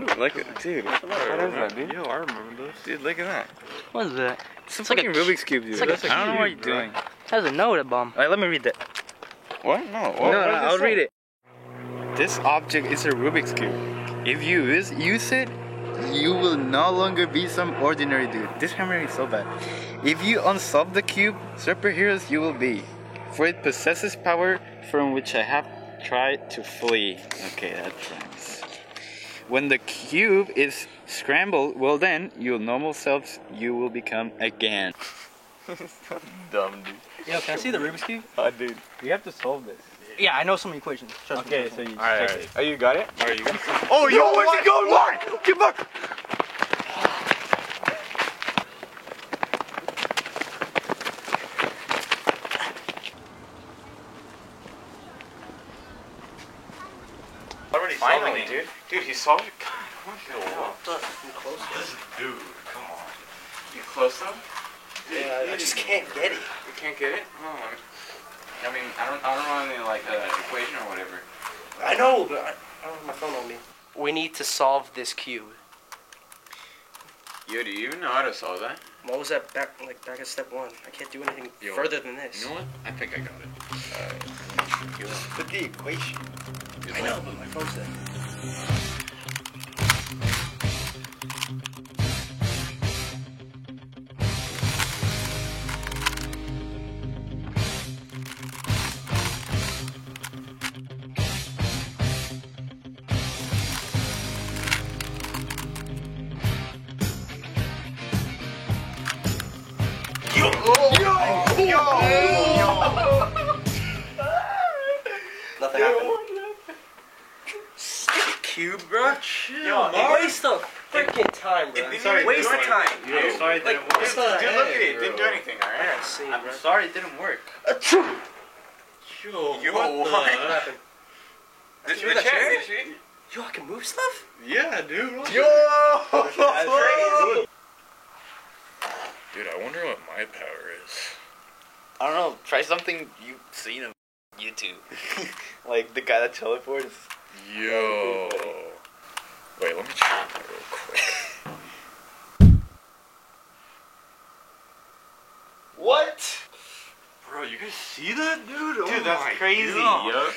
Look, dude. What is that, dude? Yo, I remember this. Dude, look at that. What is that? It's like fucking Rubik's Cube, dude. It's like a I don't know what you're cube, bro. doing. Has a note at bottom. Alright, let me read that. What? No. What, No, I'll read it. This object is a Rubik's Cube. If you use it, you will no longer be some ordinary dude. This memory is so bad. If you unsolve the cube, superheroes you will be. For it possesses power from which I have tried to flee. Okay, that rhymes. When the cube is scrambled, well then, your normal selves you will become again. So dumb, dude. Yo, can I see the Rubik's Cube? Oh, dude. You have to solve this. Yeah, I know some equations. Trust me. Okay, so you Alright. Oh, you got it? Alright, you got it. Oh, yo, where's he going? Mark! Get back! Already Finally, solving it. dude, he solved it. God, dude, come on. You close though? Yeah, I just can't get it. You can't get it? Oh, I mean, I don't know any like equation or whatever. I know, but I don't have my phone on me. We need to solve this cube. Yo, do you even know how to solve that? What was that back at step 1? I can't do anything further than this. You know what? I think I got it. Put the equation. I know, but my phone's dead. Nothing happened. Stupid cube, bro. Yo, it wastes of freaking time, bro. Sorry, Waste of time. I'm sorry it didn't work. what's the Dude, look at it. It bro. didn't do anything, alright? I see, I'm bro. sorry it didn't work. Yo, Yo, what what? the? happened? The threw the chair? chair? Yo, I can move stuff? Yeah, dude. What Yo! crazy. Dude, I wonder what my power is. I don't know. Try something you've seen on YouTube. Like the guy that teleports. Yo. Wait, let me try that real quick. What? Bro, you guys see that, dude? Dude, that's crazy, God. yo.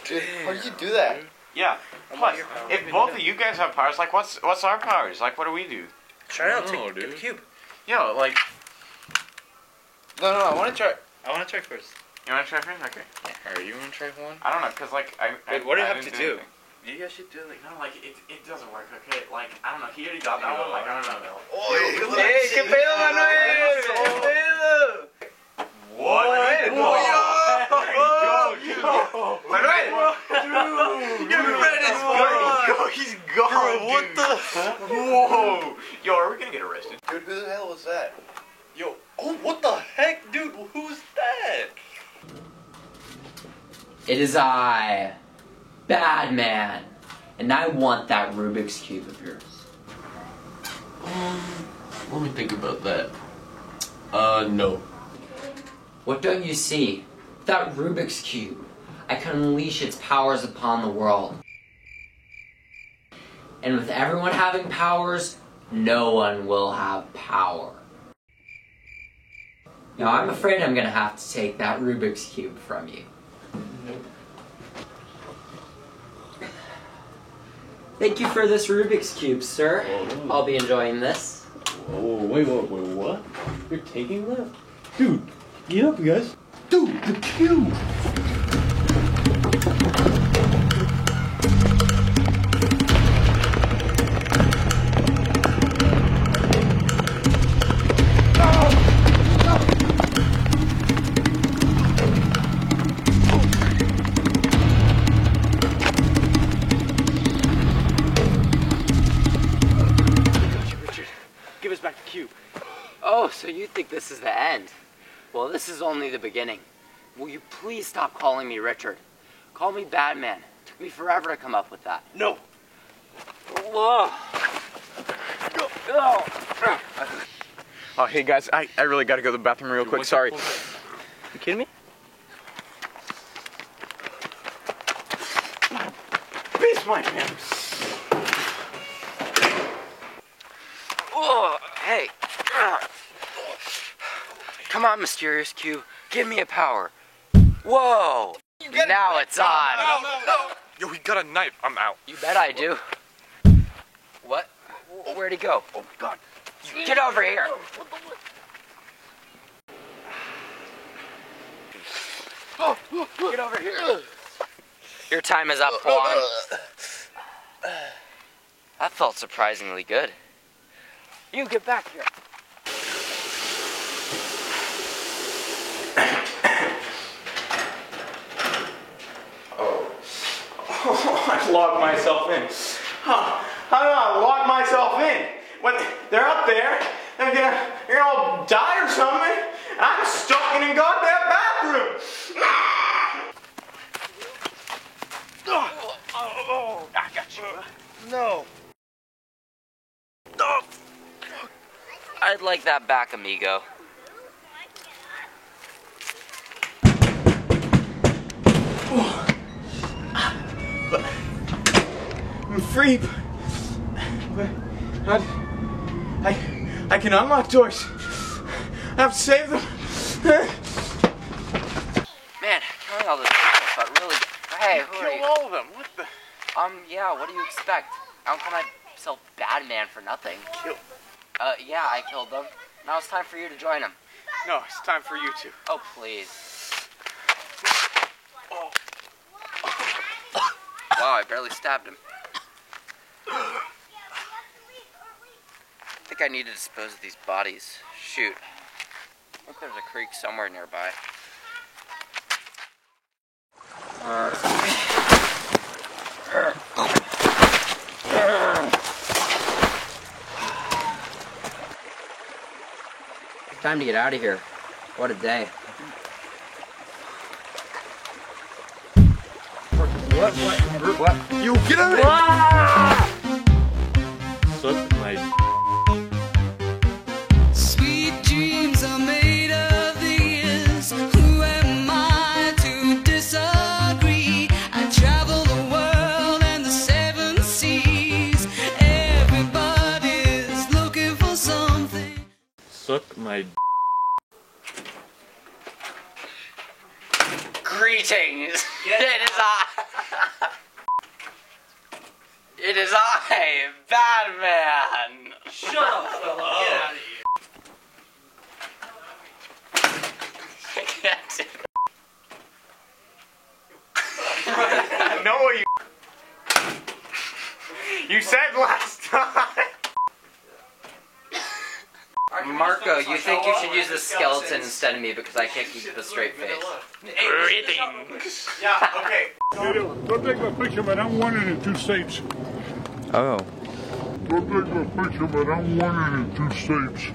Dude, how did you do that? Yeah. Plus, if both of you guys have powers, like, what's our powers? Like, what do we do? Try it out, No, get the dude. cube. Yo, like, No, I want to try. I want to try first. You want to try first? Okay. Alright, you wanna try one? I don't know, cause like Wait, what do you I have didn't to do? anything. You guys should do like no, like it doesn't work. Okay, like I don't know. He already got that one. Like I don't know. ¡Ey, qué pedo, Manuel! ¡Qué pedo! What? Manuel! He's gone. Bro, what the? Whoa! Yo, are we gonna get arrested? Dude, who the hell was that? Yo, oh, what the heck, dude? Who's that? It is I, Batman, and I want that Rubik's Cube of yours. Let me think about that. No. What don't you see? That Rubik's Cube. I can unleash its powers upon the world. And with everyone having powers, no one will have power. Now I'm afraid I'm gonna have to take that Rubik's Cube from you. Thank you for this Rubik's Cube, sir. Oh. I'll be enjoying this. Oh, wait, what? You're taking that? Dude, get up, you guys. Dude, the cube! Give us back the cube. Oh, so you think this is the end? Well, this is only the beginning. Will you please stop calling me Richard? Call me Batman. It took me forever to come up with that. No. Oh, hey guys, I really gotta go to the bathroom real quick. Sorry. You kidding me? Beast Mike, man. Come on, mysterious cube. Give me a power. Whoa! Now it's on. Yo, he got a knife. I'm out. You bet I do. What? Where'd he go? Oh, God. Get over here. Get over here. Your time is up, Juan. That felt surprisingly good. You get back here. I locked myself in. How did I lock myself in? When they're up there, they're gonna all die or something. And I'm stuck in a goddamn bathroom. Oh, I got you. No. I'd like that back, amigo. I'm free. But I can unlock doors. I have to save them. Man, killing all this people, but really, hey, who are you? all of them. What the? Yeah, what do you expect? I don't call myself Batman for nothing. Kill. Yeah, I killed them. Now it's time for you to join them. No, it's time for you to. Oh, please. Wow, I barely stabbed him. I think I need to dispose of these bodies. Shoot. I think there's a creek somewhere nearby. Time to get out of here. What a day. What? You get out of here! Suck my Sweet dreams are made of these. Who am I to disagree? I travel the world and the seven seas. Everybody's looking for something. suck my Greetings! It is I! It is I, Batman! Shut up, fella! Get out of here! I can't do I know what you said last time. Marco, you think you should use the skeleton instead of me because I can't keep a straight face. Yeah, okay. Don't take my picture, but I'm wanted in 2 states. Oh. Don't take my picture, but I'm wanted in 2 states.